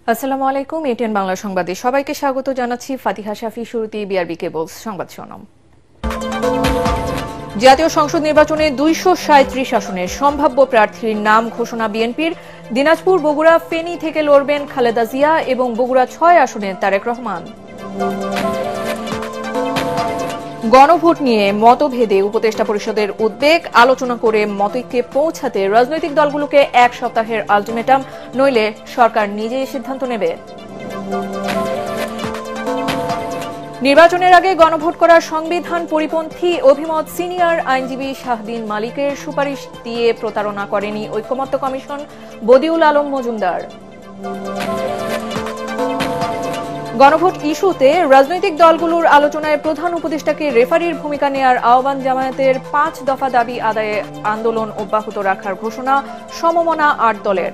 আসসালামু আলাইকুম। এটিএন বাংলা সংবাদে সবাইকে স্বাগত জানাচ্ছি। ফাতিহা শাফি। শুরুতেই বিআরবি কেবলস সংবাদ শিরোনাম। জাতীয় সংসদ নির্বাচনে ২৩৭ আসনের সম্ভাব্য প্রার্থীর নাম ঘোষণা বিএনপির। দিনাজপুর, বগুড়া, ফেনী থেকে লড়বেন খালেদা জিয়া এবং বগুড়া ৬ আসনে তারেক রহমান। গণভোট নিয়ে মতভেদে উপদেষ্টা পরিষদের উদ্বেগ, আলোচনা করে মতৈক্যে পৌঁছাতে রাজনৈতিক দলগুলোকে এক সপ্তাহের আলটিমেটাম, নইলে সরকার নিজেই সিদ্ধান্ত নেবে। নির্বাচনের আগে গণভোট করার সংবিধান পরিপন্থী অভিমত সিনিয়র আইনজীবী শাহদিন মালিকের সুপারিশ দিয়ে প্রতারণা করেনি ঐকমত্য কমিশন, বদিউল আলম মজুমদার। গণভোট ইস্যুতে রাজনৈতিক দলগুলোর আলোচনায় প্রধান উপদেষ্টাকে রেফারির ভূমিকা নেয়ার আহ্বান। জামায়াতের ৫ দফা দাবি আদায়ে আন্দোলন অব্যাহত রাখার ঘোষণা। সমমনা ৮ দলের।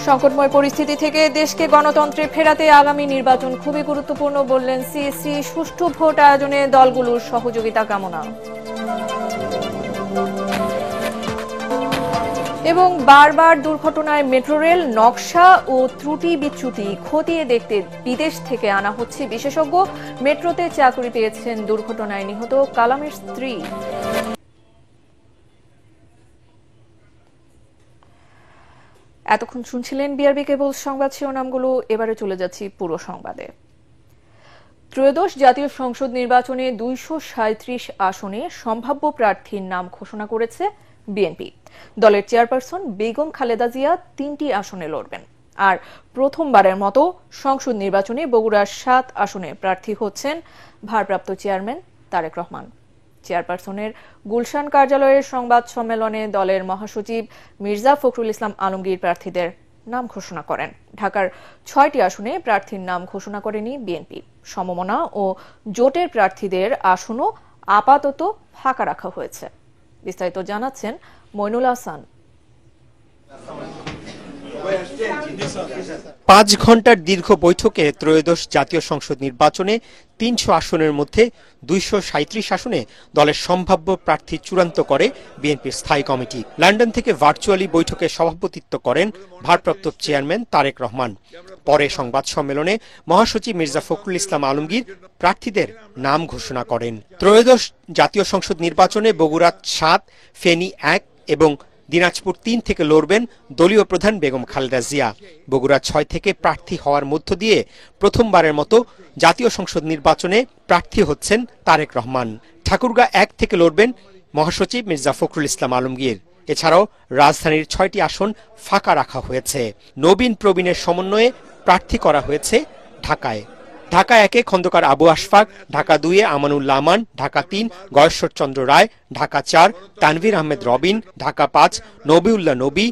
সংকটময় পরিস্থিতি থেকে দেশকে গণতন্ত্রে ফেরাতে আগামী নির্বাচন খুবই গুরুত্বপূর্ণ বললেন সিএসি। সুষ্ঠু ভোট আয়োজনে দলগুলোর সহযোগিতা কামনা। এবং বারবার দুর্ঘটনায় মেট্রো রেল নকশা ও ত্রুটি বিচ্যুতি খতিয়ে দেখতে বিদেশ থেকে আনা হচ্ছে বিশেষজ্ঞ। মেট্রোতে চাকরি পেয়েছেন দুর্ঘটনায় নিহত কালামের স্ত্রী। এতক্ষণ শুনছিলেন বিআরবি কেবল সংবাদ শিরোনামগুলো। এবারে চলে যাচ্ছি পুরো সংবাদে। ত্রয়োদশ জাতীয় সংসদ নির্বাচনে ২৩৭ আসনে সম্ভাব্য প্রার্থীর নাম ঘোষণা করেছে বিএনপি। দলের চেয়ারপারসন বেগম খালেদা জিয়া ৩টি আসনে লড়বেন। আর প্রথমবারের মতো সংসদ নির্বাচনে বগুড়ার ৭ আসনে প্রার্থী হচ্ছেন ভারপ্রাপ্ত চেয়ারম্যান তারেক রহমান। চেয়ারপারসনের গুলশান কার্যালয়ের সংবাদ সম্মেলনে দলের মহাসচিব মির্জা ফখরুল ইসলাম আলমগীর প্রার্থীদের নাম ঘোষণা করেন। ঢাকার ৬টি আসনে প্রার্থীর নাম ঘোষণা করেনি বিএনপি। সমমনা ও জোটের প্রার্থীদের আসনও আপাতত ফাঁকা রাখা হয়েছে। বিস্তারিত জানাচ্ছেন মইনুল হাসান। ৫ ঘণ্টার দীর্ঘ বৈঠকে ত্রয়োদশ জাতীয় সংসদ নির্বাচনে ৩০০ আসনের মধ্যে ২৩৭ আসনে দলের সম্ভাব্য প্রার্থী চূড়ান্ত করে বিএনপির স্থায়ী কমিটি। লন্ডন থেকে ভার্চুয়ালি বৈঠকে সভাপতিত্ব করেন ভারপ্রাপ্ত চেয়ারম্যান তারেক রহমান। পরে সংবাদ সম্মেলনে মহাসচিব মির্জা ফখরুল ইসলাম আলমগীর প্রার্থীদের নাম ঘোষণা করেন। ত্রয়োদশ জাতীয় সংসদ নির্বাচনে বগুড়া ৭, ফেনী ১ এবং দিনাজপুর ৩ থেকে লড়বেন দলীয় প্রধান বেগম খালেদা জিয়া। বগুড়া ৬ থেকে প্রার্থী হওয়ার মধ্য দিয়ে প্রথমবারের মতো জাতীয় সংসদ নির্বাচনে প্রার্থী হচ্ছেন তারেক রহমান। ঠাকুরগাঁ ১ থেকে লড়বেন মহাসচিব মির্জা ফখরুল ইসলাম আলমগীর। এছাড়াও রাজধানীর ৬টি আসন ফাঁকা রাখা হয়েছে। নবীন প্রবীণের সমন্বয়ে প্রার্থী করা হয়েছে ঢাকায়। ঢাকা ১-এ খন্দকার আবু আশফাক, ঢাকা ২-এ আমানুল্লাহ আমান, ঢাকা ৩ গয়েশ্বর চন্দ্র রায়, ঢাকা ৪ তানভীর আহমেদ রবিন, ঢাকা ৫ নবিউল্লাহ নবী,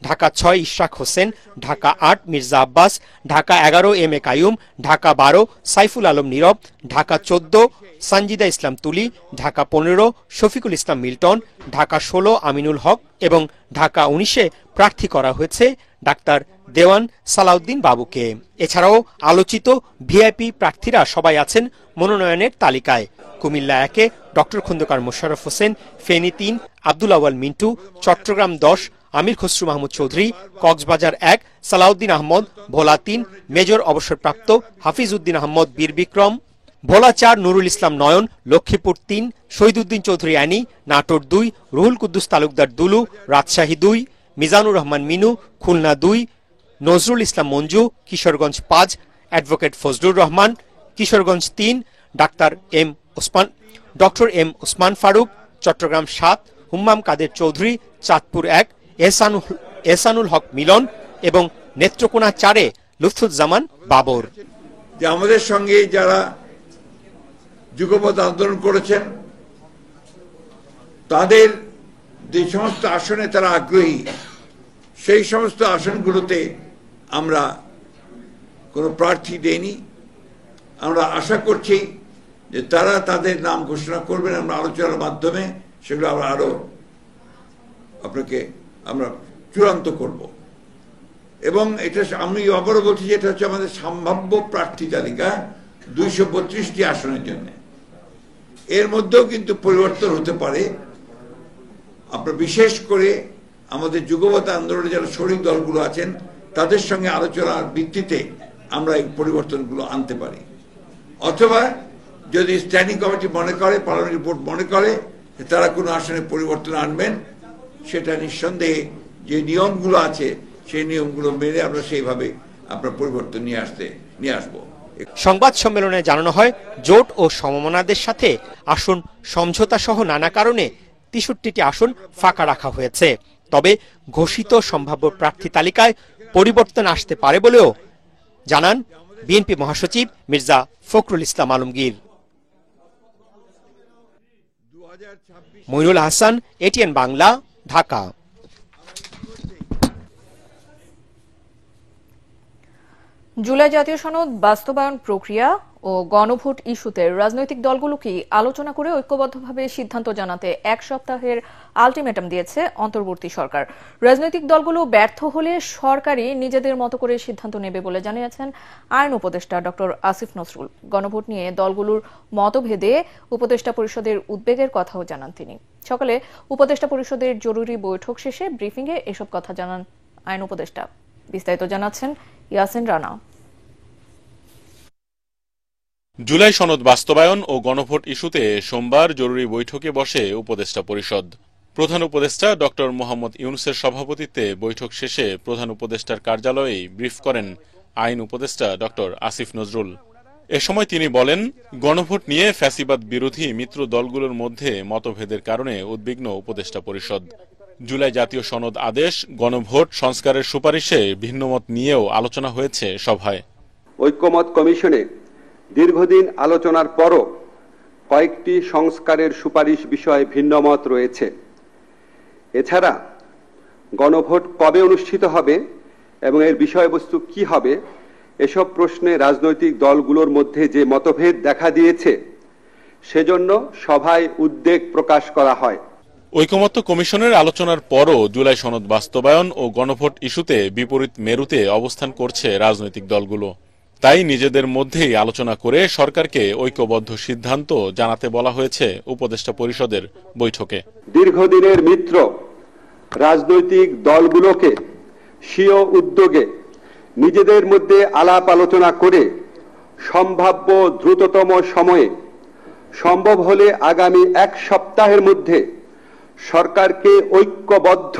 ঢাকা ৬ ইশরাক হোসেন, ঢাকা ৮ মির্জা আব্বাস, ঢাকা ১১ এম এ কাইয়ুম, ঢাকা ১২ সাইফুল আলম নীরব, ঢাকা ১৪ সঞ্জিদা ইসলাম তুলি, ঢাকা ১৫ শফিকুল ইসলাম মিল্টন, ঢাকা ১৬ আমিনুল হক এবং ঢাকা ১৯-এ প্রার্থী করা হয়েছে ডাক্তার দেওয়ান সালাউদ্দিন বাবুকে। এছাড়াও আলোচিত ভিআইপি প্রার্থীরা সবাই আছেন মনোনয়নের তালিকায়। কুমিল্লা ১-এ ডক্টর খন্দকার মোশাররফ হোসেন, ফেনী ৩ আব্দুল আওয়াল মিন্টু, চট্টগ্রাম ১০ আমির খসরু মাহমুদ চৌধুরী, কক্সবাজার ১ সালাউদ্দিন আহমদ, ভোলা ৩ মেজর অবসরপ্রাপ্ত Hafiz Uddin Ahmed Bir Bikram, Bhola ৪ Nurul Islam Nayan, Lakshmipur ৩ Shahiduddin Chowdhury Annie, Natore ২ Ruhul Quddus Talukdar Dulu, Rajshahi ২ Mizanur Rahman Minu, Khulna ২ Nazrul Islam Manju, Kishoreganj ৫ advocate Fazlur Rahman, Kishoreganj ৩ doctor M Osman Faruk, Chittagong ৭ Hummam কাদের চৌধুরী, চাঁদপুর ১ এহসানুল হক মিলন এবং নেত্রকোনা ৪-এ লুৎফুজ্জামান বাবর। যে আমাদের সঙ্গে যারা যুগপৎ আন্দোলন করেছেন তাদের যে সমস্ত আসনে তারা আগ্রহী, সেই সমস্ত আসনগুলোতে আমরা কোনো প্রার্থী দেইনি। আমরা আশা করছি যে তারা তাদের নাম ঘোষণা করবেন। আমরা আলোচনার মাধ্যমে সেগুলো আমরা আরো আমরা চূড়ান্ত করব। এবং এটা আমি আবারও বলছি যে এটা হচ্ছে আমাদের সম্ভাব্য প্রার্থী তালিকা ২৩২টি আসনের জন্য। এর মধ্যেও কিন্তু পরিবর্তন হতে পারে। আপনার বিশেষ করে আমাদের যুগপৎ আন্দোলনে যারা শরিক দলগুলো আছেন তাদের সঙ্গে আলোচনার ভিত্তিতে আমরা এই পরিবর্তনগুলো আনতে পারি। অথবা যদি স্ট্যান্ডিং কমিটি মনে করে, পার্লামেন্ট রিপোর্ট মনে করে তারা কোনো আসনে পরিবর্তন আনবেন, সেটা নিঃসন্দেহে যে নিয়মগুলো আছে সেই নিয়মগুলো মেনে আমরা সেইভাবে আপনার পরিবর্তন নিয়ে আসবো। সংবাদ সম্মেলনে জানানো হয়, জোট ও সমমনাদের সাথে আসন সমঝোতা সহ নানা কারণে ৬৩টি আসন ফাঁকা রাখা হয়েছে। তবে ঘোষিত সম্ভাব্য প্রার্থী তালিকায় পরিবর্তন আসতে পারে বলেও জানান বিএনপি মহাসচিব মির্জা ফখরুল ইসলাম আলমগীর। মইনুল হাসান, এটিএন বাংলা, ঢাকা। জুলাই জাতীয় সনদ বাস্তবায়ন প্রক্রিয়া ও গণভোট ইস্যুতে রাজনৈতিক দলগুলোকে আলোচনা করে ঐক্যবদ্ধভাবে সিদ্ধান্ত জানাতে এক সপ্তাহের আলটিমেটাম দিয়েছে অন্তর্বর্তী সরকার। রাজনৈতিক দলগুলো ব্যর্থ হলে সরকারই নিজেদের মতো করে সিদ্ধান্ত নেবে বলে জানিয়েছেন আইন উপদেষ্টা ডক্টর আসিফ নজরুল। গণভোট নিয়ে দলগুলোর মতভেদে উপদেষ্টা পরিষদের উদ্বেগের কথাও জানান তিনি। সকালে উপদেষ্টা পরিষদের জরুরি বৈঠক শেষে ব্রিফিংয়ে এসব কথা জানান আইন উপদেষ্টা। বিস্তারিত জানাচ্ছেন ইয়াসিন রানা। জুলাই সনদ বাস্তবায়ন ও গণভোট ইস্যুতে সোমবার জরুরি বৈঠকে বসে উপদেষ্টা পরিষদ। প্রধান উপদেষ্টা ডক্টর মোহাম্মদ ইউনূসের সভাপতিত্বে বৈঠক শেষে প্রধান উপদেষ্টার কার্যালয়ে ব্রিফ করেন আইন উপদেষ্টা ডক্টর আসিফ নজরুল। এ সময় তিনি বলেন, গণভোট নিয়ে ফ্যাসিবাদ বিরোধী মিত্র দলগুলোর মধ্যে মতভেদের কারণে উদ্বিগ্ন উপদেষ্টা পরিষদ। জুলাই জাতীয় সনদ আদেশ, গণভোট সংস্কারের সুপারিশে ভিন্নমত নিয়েও আলোচনা হয়েছে সভায়। ঐক্যমত কমিশনে দীর্ঘদিন আলোচনার পরও কয়েকটি সংস্কারের সুপারিশ বিষয়ে ভিন্নমত রয়েছে। এছাড়া গণভোট কবে অনুষ্ঠিত হবে এবং এর বিষয়বস্তু কি হবে, এসব প্রশ্নে রাজনৈতিক দলগুলোর মধ্যে যে মতভেদ দেখা দিয়েছে, সেজন্য সভায় উদ্বেগ প্রকাশ করা হয়। ঐকমত্য কমিশনের আলোচনার পরও জুলাই সনদ বাস্তবায়ন ও গণভোট ইস্যুতে বিপরীত মেরুতে অবস্থান করছে রাজনৈতিক দলগুলো। তাই নিজেদের মধ্যেই আলোচনা করে সরকারকে ঐক্যবদ্ধ সিদ্ধান্ত জানাতে বলা হয়েছে উপদেষ্টা পরিষদের বৈঠকে। দীর্ঘদিনের মিত্র রাজনৈতিক দলগুলোকে স্বীয় উদ্যোগে নিজেদের মধ্যে আলাপ আলোচনা করে সম্ভাব্য দ্রুততম সময়ে, সম্ভব হলে আগামী এক সপ্তাহের মধ্যে সরকারকে ঐক্যবদ্ধ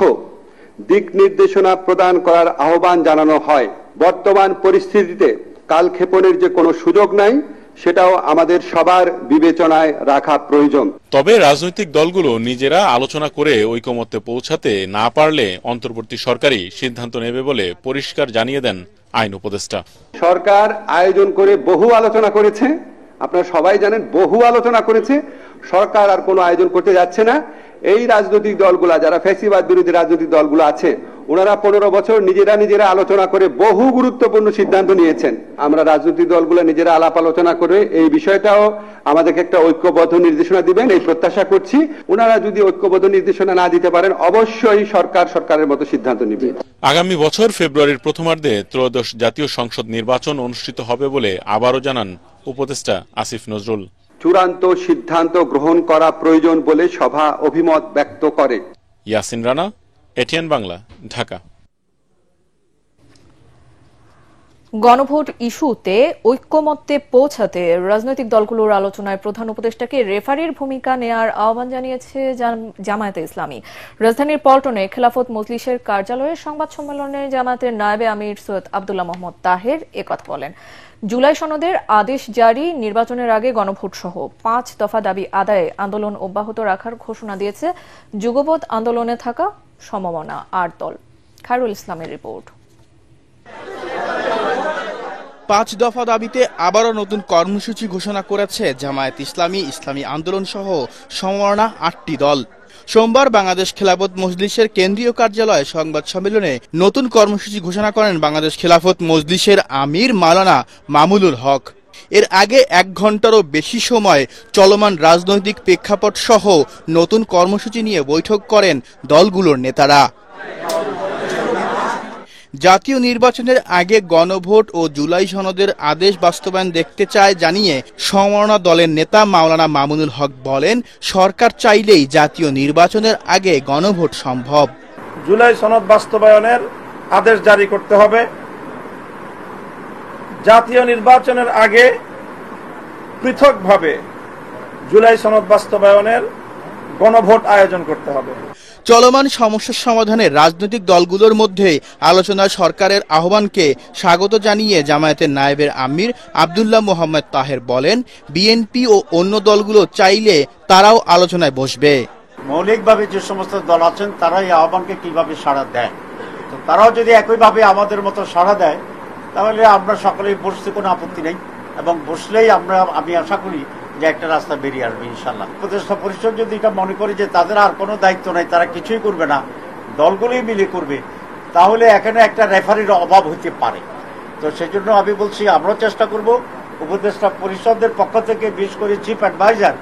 দিক নির্দেশনা প্রদান করার আহ্বান জানানো হয়। বর্তমান পরিস্থিতিতে কালক্ষেপণের যে কোনো সুযোগ নাই, সেটাও আমাদের সবার বিবেচনায় রাখা প্রয়োজন। তবে রাজনৈতিক দলগুলো নিজেরা আলোচনা করে ঐকমত্যে পৌঁছাতে না পারলে অন্তর্বর্তী সরকারই সিদ্ধান্ত নেবে বলে পরিষ্কার জানিয়ে দেন আইন উপদেষ্টা। সরকার আয়োজন করে বহু আলোচনা করেছে, আপনারা সবাই জানেন, বহু আলোচনা করেছে। সরকার আর কোনো আয়োজন করতে যাচ্ছে না। এই রাজনৈতিক দলগুলা, যারা ফ্যাসিবাদ বিরোধী রাজনৈতিক দলগুলো আছে, ওনারা 15 বছর নিজেরা আলোচনা করে বহু গুরুত্বপূর্ণ সিদ্ধান্ত নিয়েছেন। আমরা রাজনৈতিক দলগুলো নিজেরা আলাপ আলোচনা করে এই বিষয়টাও আমাদেরকে একটা ঐক্যবদ্ধ নির্দেশনা দিবেন, এই প্রত্যাশা করছি। ওনারা যদি ঐক্যবদ্ধ নির্দেশনা না দিতে পারেন, অবশ্যই সরকারের মতো সিদ্ধান্ত নেবে। আগামী বছর ফেব্রুয়ারির প্রথমার্ধে ত্রয়োদশ জাতীয় সংসদ নির্বাচন অনুষ্ঠিত হবে বলে আবারও জানান উপদেষ্টা আসিফ নজরুল। চূড়ান্ত সিদ্ধান্ত গ্রহণ করা প্রয়োজন বলে সভা অভিমত ব্যক্ত করে। ইয়াসিন রানা, এটিএন বাংলা, ঢাকা। গণভোট ইস্যুতে ঐক্যমত্যে পৌঁছাতে রাজনৈতিক দলগুলোর আলোচনায় প্রধান উপদেষ্টাকে রেফারির ভূমিকা নেয়ার আহ্বান জানিয়েছে জামায়াতে ইসলামী। রাজধানীর পল্টনে খেলাফত মজলিসের কার্যালয়ে সংবাদ সম্মেলনে জামায়াতের নায়েবে আমির সৈয়দ আব্দুল্লাহ মোহাম্মদ তাহের একথা বলেন। জুলাই সনদের আদেশ জারি, নির্বাচনের আগে গণভোট সহ 5 দফা দাবি আদায়ে আন্দোলন অব্যাহত রাখার ঘোষণা দিয়েছে যুগপৎ আন্দোলনে থাকা সমমনা 8 দল। খায়রুল ইসলামের রিপোর্ট। 5 দফা দাবিতে আবারও নতুন কর্মসূচি ঘোষণা করেছে জামায়াত ইসলামী, ইসলামী আন্দোলন সহ সমমনা 8টি দল। সোমবার বাংলাদেশ খেলাফত মজলিসের কেন্দ্রীয় কার্যালয়ে সংবাদ সম্মেলনে নতুন কর্মসূচি ঘোষণা করেন বাংলাদেশ খেলাফত মজলিসের আমির মাওলানা মামুনুল হক। এর আগে 1 ঘন্টারও বেশি সময় চলমান রাজনৈতিক প্রেক্ষাপট সহ নতুন কর্মসূচি নিয়ে বৈঠক করেন দলগুলোর নেতারা। জাতীয় নির্বাচনের আগে গণভোট ও জুলাই সনদের আদেশ বাস্তবায়ন দেখতে চায় জানিয়ে সমমনা দলের নেতা মাওলানা মামুনুল হক বলেন, সরকার চাইলেই জাতীয় নির্বাচনের আগে গণভোট সম্ভব। জুলাই সনদ বাস্তবায়নের আদেশ জারি করতে হবে। জাতীয় নির্বাচনের আগে পৃথকভাবে জুলাই সনদ বাস্তবায়নের গণভোট আয়োজন করতে হবে। চলমান সমস্যার সমাধানে রাজনৈতিক দলগুলোর মধ্যে আলোচনা সরকারের আহ্বানকে স্বাগত জানিয়ে জামায়াতের নায়েবের আমির আব্দুল্লাহ মোহাম্মদ তাহের বলেন, বিএনপি ও অন্য দলগুলো চাইলে তারাও আলোচনায় বসবে। মৌলিকভাবে যে সমস্ত দল আছেন তারা এই আহ্বানকে কিভাবে সাড়া দেয়, তো তারাও যদি একইভাবে আমাদের মতো সাড়া দেয় তাহলে আমরা সকলেই বসতে কোনো আপত্তি নেই, এবং বসলেই আমি আশা করি যে একটা রাস্তা বেরিয়ে আসবে ইনশাল্লাহ। উপদেষ্টা পরিষদ যদি এটা মনে করে যে তাদের আর কোনো দায়িত্ব নাই, তারা কিছুই করবে না, দলগুলোই মিলে করবে, তাহলে এখানে একটা রেফারির অভাব হতে পারে। তো সেই জন্য আমি বলছি আমরাও চেষ্টা করব উপদেষ্টা পরিষদের পক্ষ থেকে, বিশেষ করে চিফ অ্যাডভাইজার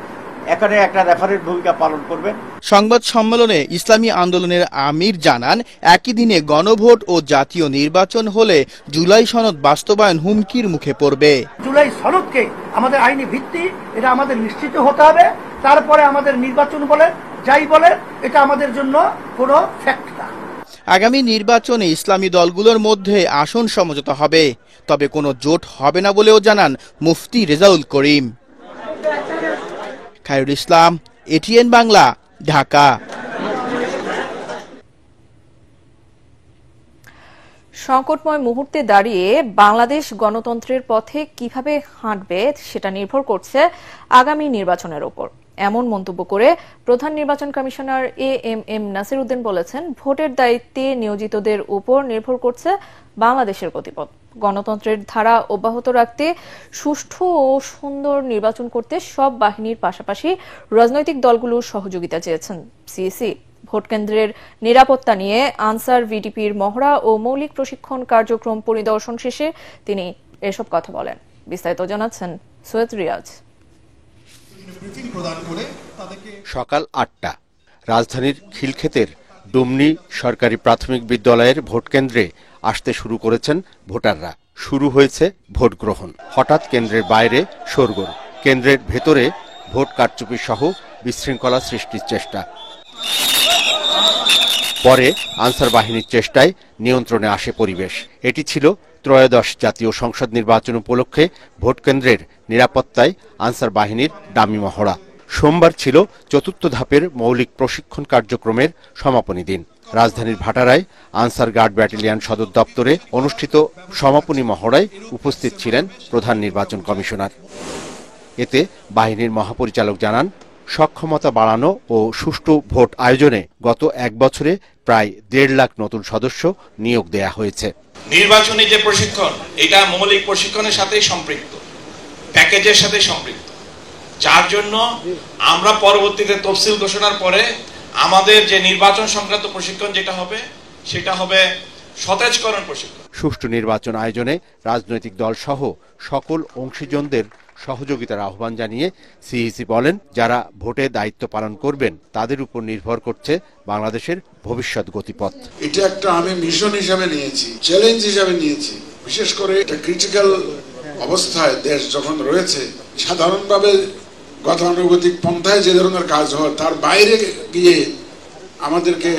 এখানে একটা রেফারির ভূমিকা পালন করবেন। সংবাদ সম্মেলনে ইসলামী আন্দোলনের আমির জানান, একই দিনে গণভোট ও জাতীয় নির্বাচন হলে জুলাই সনদ বাস্তবায়ন হুমকির মুখে পড়বে। জুলাই সনদকে আমাদের আইনি ভিত্তি, এটা আমাদের নিশ্চিত হতে হবে। তারপরে আমাদের নির্বাচন বলে যাই বলে, এটা আমাদের জন্য কোনো ফ্যাক্ট না। আগামী নির্বাচনে ইসলামী দলগুলোর মধ্যে আসন সমঝোতা হবে, তবে কোনো জোট হবে না বলেও জানান মুফতি রেজাউল করিম। খায়রুল ইসলাম, এটিএন বাংলা, ঢাকা। সংকটময় মুহূর্তে দাঁড়িয়ে বাংলাদেশ গণতন্ত্রের পথে কিভাবে হাঁটবে সেটা নির্ভর করছে আগামী নির্বাচনের উপর। এমন মন্তব্য করে প্রধান নির্বাচন কমিশনার এএমএম নাসির উদ্দিন বলেছেন, ভোটের দায়িত্বে নিয়োজিতদের উপর নির্ভর করছে বাংলাদেশের গতিপথ। গণতন্ত্রের ধারা অব্যাহত রাখতে সুষ্ঠু ও সুন্দর নির্বাচন করতে সব বাহিনীর পাশাপাশি রাজনৈতিক দলগুলোর সহযোগিতা চেয়েছেন সিইসি। ভোট কেন্দ্রের নিরাপত্তা নিয়ে আনসার ভিডিপির মহড়া ও মৌলিক প্রশিক্ষণ কার্যক্রম পরিদর্শন শেষে তিনি এসব কথা বলেন। বিস্তারিত জানাচ্ছেন সৈয়দ রিয়াজ। সকাল ৮টা রাজধানীর খিলক্ষেতের ডুমনি সরকারি প্রাথমিক বিদ্যালয়ের ভোট কেন্দ্রে আসতে শুরু করেছেন ভোটাররা। শুরু হয়েছে ভোট গ্রহণ। হঠাৎ কেন্দ্রের বাইরে শোরগোল, কেন্দ্রের ভেতরে ভোট কারচুপি সহ বিশৃঙ্খলা সৃষ্টির চেষ্টা। পরে আনসার বাহিনীর চেষ্টায় নিয়ন্ত্রণে আসে পরিবেশ। এটি ছিল ত্রয়োদশ জাতীয় সংসদ নির্বাচন উপলক্ষে ভোট কেন্দ্রের নিরাপত্তায় আনসার বাহিনীর ডামি মহড়া। সোমবার ছিল চতুর্থ ধাপের মৌলিক প্রশিক্ষণ কার্যক্রমের সমাপনী দিন। রাজধানীর ভাটারায় আনসার গার্ড ব্যাটালিয়ন সদর দপ্তরে অনুষ্ঠিত সমাপনী মহড়ায় উপস্থিত ছিলেন প্রধান নির্বাচন কমিশনার। এতে বাহিনীর মহাপরিচালক জানান, সক্ষমতা বাড়ানো ও সুষ্ঠু ভোট আয়োজনে গত এক বছরে প্রায় ১.৫ লাখ নতুন সদস্য নিয়োগ দেয়া হয়েছে। নির্বাচনী যে প্রশিক্ষণ, এটা মৌলিক প্রশিক্ষণের সাথে সম্পৃক্ত, প্যাকেজের সাথে সম্পৃক্ত, যার জন্য আমরা পরবর্তীতে তফসিল ঘোষণার পরে আমাদের যে নির্বাচন সংক্রান্ত প্রশিক্ষণ যেটা হবে সেটা হবে সতেজকরণ প্রশিক্ষণ। সুষ্ঠু নির্বাচন আয়োজনে রাজনৈতিক দল সহ সকল অংশীজনদের সহযোগিতার আহ্বান জানিয়ে সিইসি বলেন, যারা ভোটে দায়িত্ব পালন করবেন তাদের উপর নির্ভর করছে বাংলাদেশের ভবিষ্যৎ গতিপথ। এটা একটা আমি মিশন হিসাবে নিয়েছি, চ্যালেঞ্জ হিসাবে নিয়েছি। বিশেষ করে একটা ক্রিটিক্যাল অবস্থায় দেশ যখন রয়েছে, সাধারণভাবে গতানুগতিক পন্থায় যে ধরনের কাজ হয় তার বাইরে গিয়ে আমাদেরকে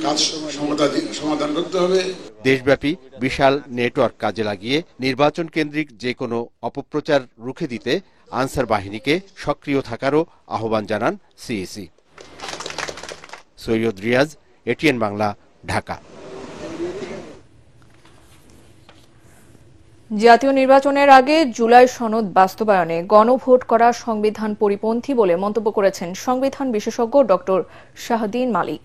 কাজ সমাধান করতে হবে। দেশব্যাপী বিশাল নেটওয়ার্ক কাজে লাগিয়ে নির্বাচন কেন্দ্রিক যে কোনো অপপ্রচার রুখে দিতে আনসার বাহিনীকে সক্রিয় থাকারও আহ্বান জানান সিইসি। সৈয়দ রিয়াজ, এটিএন বাংলা, ঢাকা। জাতীয় নির্বাচনের আগে জুলাই সনদ বাস্তবায়নে গণভোট করা সংবিধান পরিপন্থী বলে মন্তব্য করেছেন সংবিধান বিশেষজ্ঞ ডক্টর শাহদিন মালিক।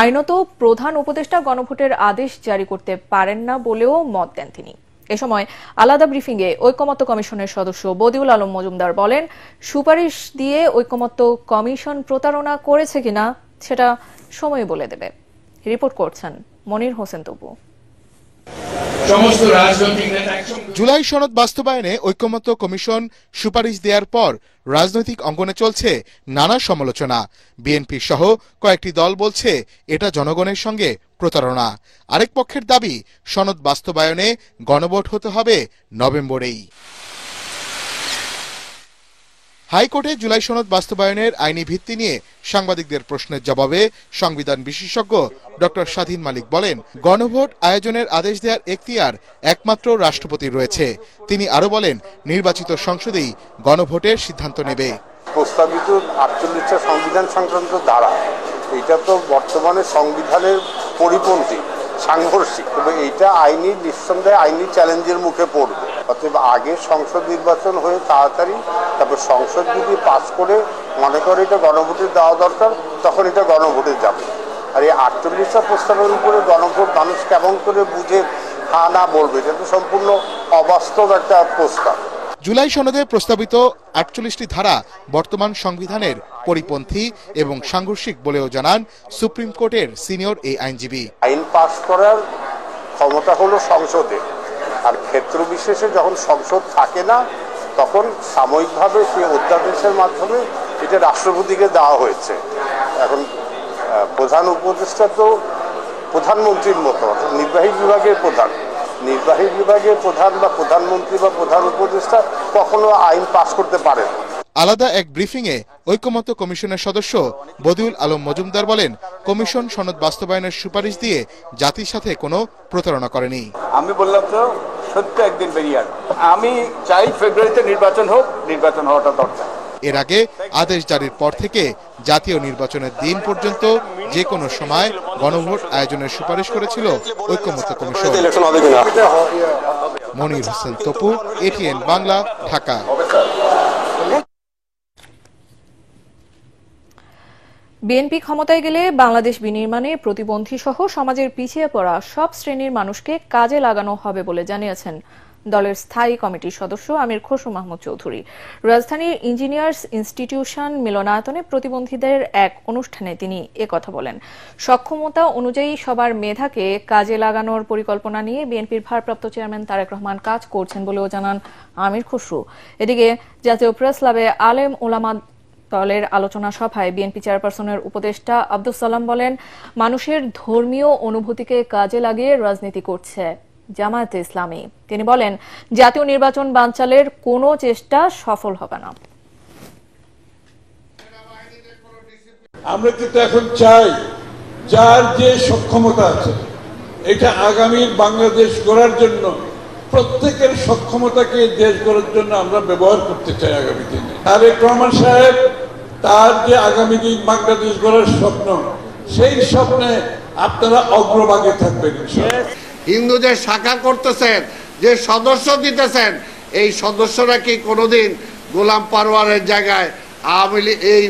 আইনত প্রধান উপদেষ্টা গণভোটের আদেশ জারি করতে পারেন না বলেও মত দেন তিনি। এ সময় আলাদা ব্রিফিংয়ে ঐকমত্য কমিশনের সদস্য বদিউল আলম মজুমদার বলেন, সুপারিশ দিয়ে ঐকমত্য কমিশন প্রতারণা করেছে কিনা সেটা সময় বলে দেবে। রিপোর্ট করছেন মনির হোসেন তবু। জুলাই সনদ বাস্তবায়নে ঐকমত্য কমিশন সুপারিশ দেওয়ার পর রাজনৈতিক অঙ্গনে চলছে নানা সমালোচনা। বিএনপি সহ কয়েকটি দল বলছে এটা জনগণের সঙ্গে প্রতারণা। আরেক পক্ষের দাবি, সনদ বাস্তবায়নে গণভোট হতে হবে নভেম্বরেই। হাইকোর্টে জুলাই সনদ বাস্তবায়নের আইনি ভিত্তি নিয়ে সাংবাদিকদের প্রশ্নের জবাবে সংবিধান বিশেষজ্ঞ ডক্টর স্বাধীন মালিক বলেন, গণভোট আয়োজনের আদেশ দেওয়ার এখতিয়ার একমাত্র রাষ্ট্রপতির রয়েছে। তিনি আরো বলেন, নির্বাচিত সংসদেই গণভোটের সিদ্ধান্ত নেবে। প্রস্তাবিত 48টা সংবিধান সংক্রান্ত ধারা, এটা তো বর্তমানে সংবিধানের পরিপন্থী, সাংঘর্ষিক, তবে এইটা আইনি নিঃসন্দেহে আইনি চ্যালেঞ্জের মুখে পড়বে। অতএব আগে সংসদ নির্বাচন হয়ে তাড়াতাড়ি, তারপর সংসদ যদি পাস করে মনে করে এটা গণভোটে দেওয়া দরকার, তখন এটা গণভোটে যাবে। আর এই 48টা প্রস্তাবের উপরে গণভোট মানুষ কেমন করে বুঝে হ্যাঁ না বলবে, এটা তো সম্পূর্ণ অবাস্তব একটা প্রস্তাব। জুলাই সনদে প্রস্তাবিত 48টি ধারা বর্তমান সংবিধানের পরিপন্থী এবং সাংঘর্ষিক বলেও জানান সুপ্রিম কোর্টের সিনিয়র এই আইনজীবী। আইন পাস করার ক্ষমতা হলো সংসদের, আর ক্ষেত্র বিশেষে যখন সংসদ থাকে না তখন সাময়িকভাবে সেই অধ্যাদেশের মাধ্যমে এটা রাষ্ট্রপতিকে দেওয়া হয়েছে। এখন প্রধান উপদেষ্টা তো প্রধানমন্ত্রীর মতো, নির্বাহী বিভাগের প্রধান, নির্বাহী বিভাগের প্রধান বা প্রধানমন্ত্রী বা প্রধান উপদেষ্টা কখনো আইন পাস করতে পারে না। আলাদা এক ব্রিফিংয়ে ঐকমত্য কমিশনের সদস্য বদিউল আলম মজুমদার বলেন, কমিশন সনদ বাস্তবায়নের সুপারিশ দিয়ে জাতির সাথে কোনো প্রতারণা করেনি। আমি বললাম তো সত্য একদিন বেরিয়ে আসবে। আমি চাই ফেব্রুয়ারিতে নির্বাচন হোক, নির্বাচন হওয়াটা দরকার। এর আগে আদেশ জারির পর থেকে জাতীয় নির্বাচনের দিন পর্যন্ত যে কোনো সময় গণভোট আয়োজনের সুপারিশ করেছিল ঐকমত্য commission. Monir Hossain Tapu, ATN Bangla, Dhaka. BNP ক্ষমতায় গেলে বাংলাদেশ বিনির্মাণে প্রতিবন্ধী সহ সমাজের পিছিয়ে পড়া সব শ্রেণীর মানুষকে কাজে লাগানো হবে বলে জানিয়েছেন দলের স্থায়ী কমিটির সদস্য আমির খসরু মাহমুদ চৌধুরী। রাজধানীর ইঞ্জিনিয়ার্স ইনস্টিটিউশন মিলনায়তনে প্রতিবন্ধীদের এক অনুষ্ঠানে তিনি একথা বলেন। সক্ষমতা অনুযায়ী সবার মেধাকে কাজে লাগানোর পরিকল্পনা নিয়ে বিএনপির ভারপ্রাপ্ত চেয়ারম্যান তারেক রহমান কাজ করছেন বলেও জানান আমির খসরু। এদিকে জাতীয় প্রেস ক্লাবে আলেম ওলামা দলের আলোচনা সভায় বিএনপি চেয়ারপারসনের উপদেষ্টা আব্দুস সালাম বলেন, মানুষের ধর্মীয় অনুভূতিকে কাজে লাগিয়ে রাজনীতি করছে জামায়াতে ইসলামী। তিনি বলেন, জাতীয় নির্বাচন বানচালের কোনো চেষ্টা সফল হবে না। আমরা কিন্তু এখন চাই যার যে সক্ষমতা আছে, এটা আগামী বাংলাদেশ গড়ার জন্য প্রত্যেকের সক্ষমতাকে দেশ গড়ার জন্য আমরা ব্যবহার করতে চাই আগামী দিনে। তারেক রহমান সাহেব তার যে আগামী দিন বাংলাদেশ গড়ার স্বপ্ন, সেই স্বপ্নে আপনারা অগ্রভাগে থাকবেন। হিন্দুদের শাখা করতেছেন, যে সদস্য দিতেছেন, এই সদস্যরা কি কোনোদিন গোলাম পারওয়ারের জায়গায় আওয়ামী লীগ এই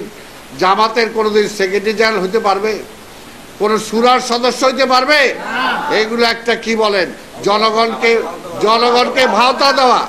জামাতের কোনোদিন সেক্রেটারি জেনারেল হইতে পারবে? কোন সুরার সদস্য হইতে পারবে? এইগুলো একটা কি বলেন, জনগণকে ভাওতা দেওয়া।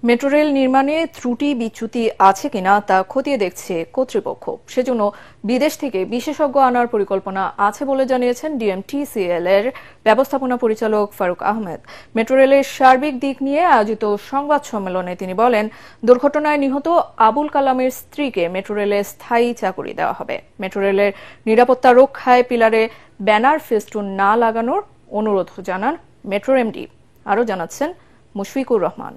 মেট্রো রেল নির্মাণে ত্রুটি বিচ্যুতি আছে কিনা তা খতিয়ে দেখছে কর্তৃপক্ষ। সেজন্য বিদেশ থেকে বিশেষজ্ঞ আনার পরিকল্পনা আছে বলে জানিয়েছেন ডিএমটিসিএল এর ব্যবস্থাপনা পরিচালক ফারুক আহমেদ। মেট্রো রেলের সার্বিক দিক নিয়ে আয়োজিত সংবাদ সম্মেলনে তিনি বলেন, দুর্ঘটনায় নিহত আবুল কালামের স্ত্রীকে মেট্রো রেলে স্থায়ী চাকরি দেওয়া হবে। মেট্রো রেলের নিরাপত্তা রক্ষায় পিলারে ব্যানার ফেস্টুন না লাগানোর অনুরোধ জানান মেট্রোর এমডি। আরও জানাচ্ছেন মুশফিকুর রহমান।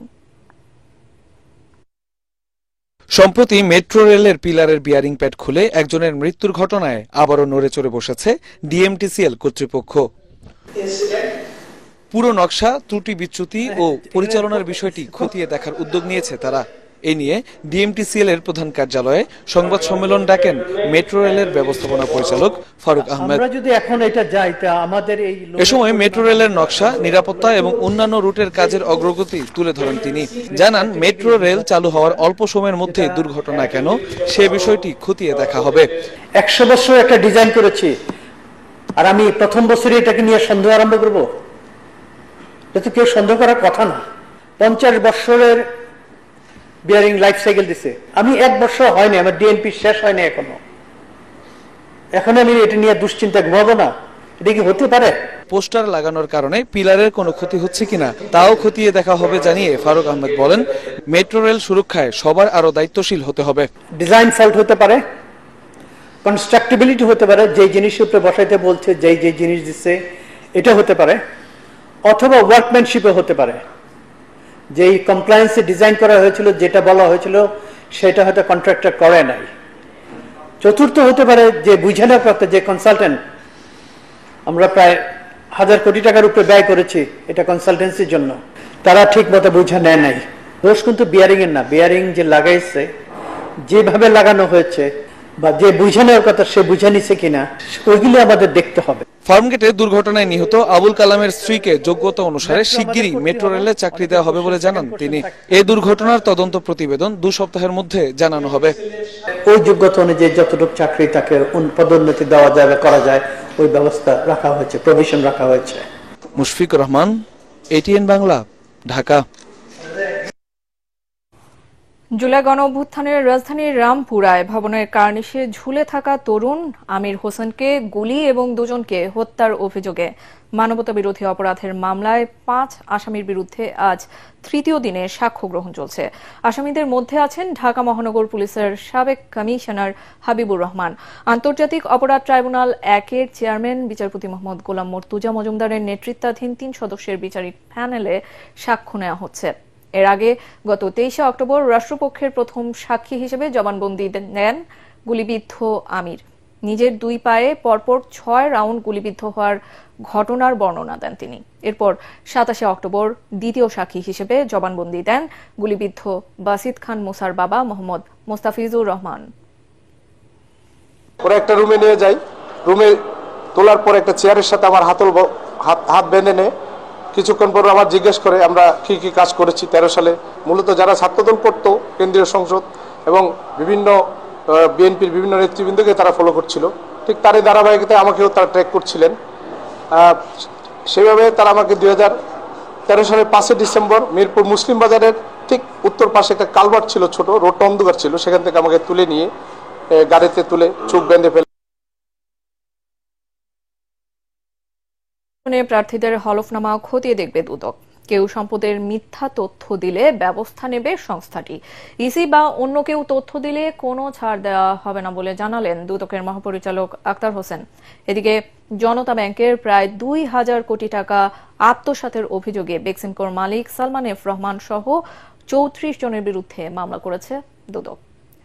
সম্প্রতি মেট্রো রেলের পিলারের বিয়ারিং প্যাড খুলে একজনের মৃত্যুর ঘটনায় আবারও নড়ে চড়ে বসেছে ডিএমটিসিএল কর্তৃপক্ষ। পুরো নকশা, ত্রুটি বিচ্যুতি ও পরিচালনার বিষয়টি খতিয়ে দেখার উদ্যোগ নিয়েছে তারা। এ নিয়ে ডিএমটিসিএল এর প্রধান কার্যালয়ে সংবাদ সম্মেলন ডাকেন মেট্রো রেলের ব্যবস্থাপনা পরিচালক ফারুক আহমেদ। এ সময় মেট্রো রেলের নকশা, নিরাপত্তা এবং অন্যান্য রুটের কাজের অগ্রগতি তুলে ধরেন তিনি। জানান, মেট্রো রেল চালু হওয়ার অল্প সময়ের মধ্যে দুর্ঘটনা কেন, সে বিষয়টি খতিয়ে দেখা হবে। 100 বছর একটা ডিজাইন করেছি, আর আমি প্রথম বছরে এটাকে নিয়ে সন্দেহ আরম্ভ করবো? এটা তো কেউ সন্দেহ করার কথা না। 50 বছরের বিয়ারিং লাইফ সাইকেল দিছে, আমি 1 বছর হয়নি, আমার ডিএনপি শেষ হয়নি এখন আমি এটা নিয়ে দুশ্চিন্তা ঘুমাবো না? এটা কি হতে পারে? পোস্টার লাগানোর কারণে পিলারের কোনো ক্ষতি হচ্ছে কিনা তাও খতিয়ে দেখা হবে জানিয়ে ফারুক আহমেদ বলেন, মেট্রো রেল সুরক্ষায় সবার আরো দায়িত্বশীল হতে হবে। ডিজাইন ফল্ট হতে পারে, কনস্ট্রাক্টিবিলিটি হতে পারে, যে জিনিসের উপরে বসাইতে বলছে, যে জিনিস দিচ্ছে এটা হতে পারে, অথবা ওয়ার্কম্যানশিপে হতে পারে। যেই কমপ্লায়েন্সে ডিজাইন করা হয়েছিল, যেটা বলা হয়েছিল সেটা হয়তো কন্ট্রাক্টর করে নাই। চতুর্থ হতে পারে যে বুঝানোপ্রাপ্ত যে কনসালটেন্ট, আমরা প্রায় 1000 কোটি টাকার উপরে ব্যয় করেছি এটা কনসালটেন্সির জন্য, তারা ঠিক মতো বুঝে নেয় নাই। দোষ কিন্তু বিয়ারিং এর না, বিয়ারিং যে লাগাইছে যেভাবে লাগানো হয়েছে বা যে বুঝে নেওয়ার কথা সে বুঝে নিছে কিনা ওইগুলো আমাদের দেখতে হবে। ফার্মগেটে দুর্ঘটনায় নিহত আবুল কালামের স্ত্রীকে যোগ্যতা অনুসারে শিগগিরই মেট্রো রেলে চাকরি দেওয়া হবে বলে জানান তিনি। এই দুর্ঘটনার তদন্ত প্রতিবেদন 2 সপ্তাহের মধ্যে জানানো হবে। ওই যোগ্যতা অনুযায়ী যতটুকু চাকরি তাকে পদোন্নতি দেওয়া যায় বা করা যায় ওই ব্যবস্থা রাখা হয়েছে, প্রভিশন রাখা হয়েছে। মুশফিকুর রহমান, ATN বাংলা, ঢাকা। জুলাই গণ অভ্যুত্থানের রাজধানীর রামপুরায় ভবনের কার্নিশে ঝুলে থাকা তরুণ আমির হোসেনকে গুলি এবং 2 জনকে হত্যার অভিযোগে মানবতাবিরোধী অপরাধের মামলায় 5 আসামির বিরুদ্ধে আজ 3য় দিনে সাক্ষ্য গ্রহণ চলছে। আসামিদের মধ্যে আছেন ঢাকা মহানগর পুলিশের সাবেক কমিশনার হাবিবুর রহমান, আন্তর্জাতিক অপরাধ ট্রাইব্যুনাল 1-এর চেয়ারম্যান বিচারপতি মোহাম্মদ গোলাম মর্তুজা মজুমদারের নেতৃত্বাধীন 3 সদস্যের বিচারিক প্যানেলে সাক্ষ্য নেওয়া হচ্ছে। এর আগে গত 23 অক্টোবর রাষ্ট্রপক্ষের প্রথম সাক্ষী হিসেবে জবানবন্দি দেন গুলিবিদ্ধ আমির। নিজের 2 পায়ে পরপর 6 রাউন্ড গুলিবিদ্ধ হওয়ার ঘটনার বর্ণনা দেন তিনি। এরপর 27 অক্টোবর দ্বিতীয় সাক্ষী হিসেবে জবানবন্দি দেন গুলিবিদ্ধ বাসিত খান মুসার বাবা মোহাম্মদ মোস্তাফিজুর রহমান। পরে একটা রুমে নিয়ে যাই, রুমে তোলার পর একটা চেয়ারের সাথে আমার হাত বেঁধে নেয়। কিছুক্ষণ পর আমার জিজ্ঞেস করে আমরা কি কি কাজ করেছি 13 সালে। মূলত যারা ছাত্রদল করতো কেন্দ্রীয় সংসদ এবং বিভিন্ন বিএনপির বিভিন্ন নেতৃবৃন্দকে তারা ফলো করছিল, ঠিক তারই ধারাবাহিকতায় আমাকেও তারা ট্র্যাক করছিলেন। সেভাবে তারা আমাকে 2013 সালের 5 ডিসেম্বর মিরপুর মুসলিম বাজারের ঠিক উত্তর পাশে একটা কালভার্ট ছিল, ছোট রোডটা অন্ধকার ছিল, সেখান থেকে আমাকে তুলে নিয়ে গাড়িতে তুলে চোখ বেঁধে ফেলে। প্রার্থীদের হলফনামা খতিয়ে দেখবে দুদক। কেউ সম্পদের মিথ্যা তথ্য দিলে ব্যবস্থা নেবে সংস্থাটি। ইসি বা অন্য কেউ তথ্য দিলে কোনো ছাড় দেওয়া হবে না বলে জানালেন দুদকের মহাপরিচালক আক্তার হোসেন। এদিকে জনতা ব্যাংকের প্রায় 2000 কোটি টাকা আত্মসাতের অভিযোগে বেক্সিমকোর মালিক সালমান এফ রহমান সহ 34 জনের বিরুদ্ধে মামলা করেছে দুদক।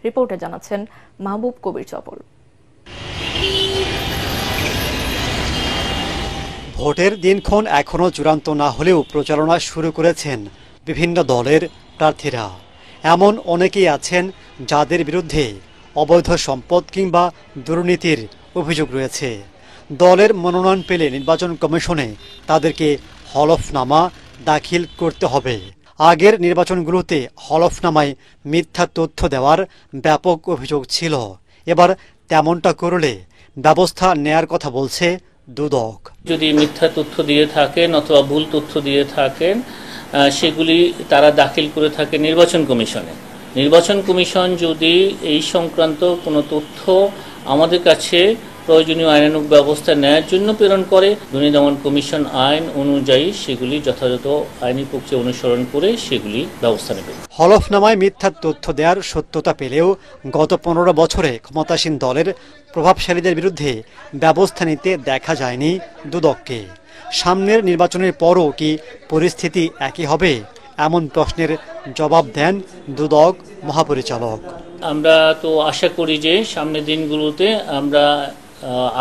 রিপোর্টে জানাচ্ছেন মাহবুব কবির চপল। ভোটের দিনক্ষণ এখনও চূড়ান্ত না হলেও প্রচারণা শুরু করেছেন বিভিন্ন দলের প্রার্থীরা। এমন অনেকেই আছেন যাদের বিরুদ্ধে অবৈধ সম্পদ কিংবা দুর্নীতির অভিযোগ রয়েছে। দলের মনোনয়ন পেলে নির্বাচন কমিশনে তাদেরকে হলফনামা দাখিল করতে হবে। আগের নির্বাচনগুলোতে হলফনামায় মিথ্যা তথ্য দেওয়ার ব্যাপক অভিযোগ ছিল। এবার তেমনটা করলে ব্যবস্থা নেয়ার কথা বলছে দুদক। যদি মিথ্যা তথ্য দিয়ে থাকেন অথবা ভুল তথ্য দিয়ে থাকেন সেগুলি তারা দাখিল করে থাকে নির্বাচন কমিশনে। নির্বাচন কমিশন যদি এই সংক্রান্ত কোনো তথ্য আমাদের কাছে প্রয়োজনীয় আইনানুগ ব্যবস্থা নেওয়ার জন্য প্রেরণ করে, দুর্নীতি দমন কমিশন আইন অনুযায়ী সেগুলি যথাযথ আইনি প্রক্রিয়া অনুসরণ করে সেগুলি ব্যবস্থা নেবে। হলফনামায় মিথ্যা তথ্য দেওয়ার সত্যতা পেলেও গত 15 বছরে ক্ষমতাসীন দলের প্রভাবশালীদের বিরুদ্ধে ব্যবস্থা নিতে দেখা যায়নি দুদককে। সামনের নির্বাচনের পরও কি পরিস্থিতি একই হবে, এমন প্রশ্নের জবাব দেন দুদক মহাপরিচালক। আমরা তো আশা করি যে সামনের দিনগুলোতে আমরা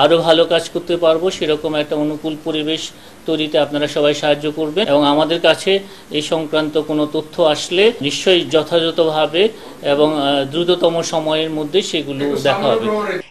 আরো ভালো কাজ করতে পারবো, সেরকম একটা অনুকূল পরিবেশ তৈরিতে আপনারা সবাই সাহায্য করবেন এবং আমাদের কাছে এই সংক্রান্ত কোনো তথ্য আসলে নিশ্চয়ই যথাযথভাবে এবং দ্রুততম সময়ের মধ্যে সেগুলো দেখা হবে।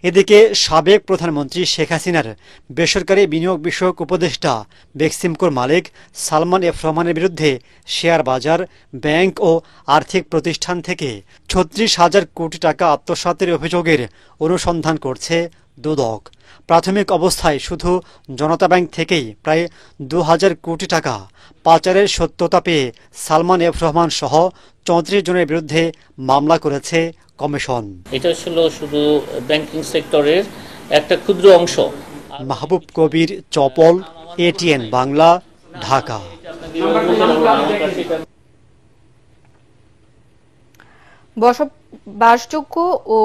এদিকে সাবেক প্রধানমন্ত্রী শেখ হাসিনার বেসরকারি বিনিয়োগ বিষয়ক উপদেষ্টা বেক্সিমকোর মালিক সালমান এফ রহমানের বিরুদ্ধে শেয়ার বাজার, ব্যাংক ও আর্থিক প্রতিষ্ঠান থেকে 36,000 কোটি টাকা আত্মসাতের অভিযোগের অনুসন্ধান করছে দুদক। প্রাথমিক অবস্থায় শুধু জনতা ব্যাংক থেকেই প্রায় 2000 কোটি টাকা পাচারের সত্যতা পেয়ে সালমান এফ রহমান সহ 34 জনের বিরুদ্ধে মামলা করেছে কমিশন। এটা ছিল শুধু ব্যাংকিং সেক্টরের একটা ক্ষুদ্র অংশ। মাহবুব কবির চপল, ATN বাংলা, ঢাকা। বাসযোগ্য ও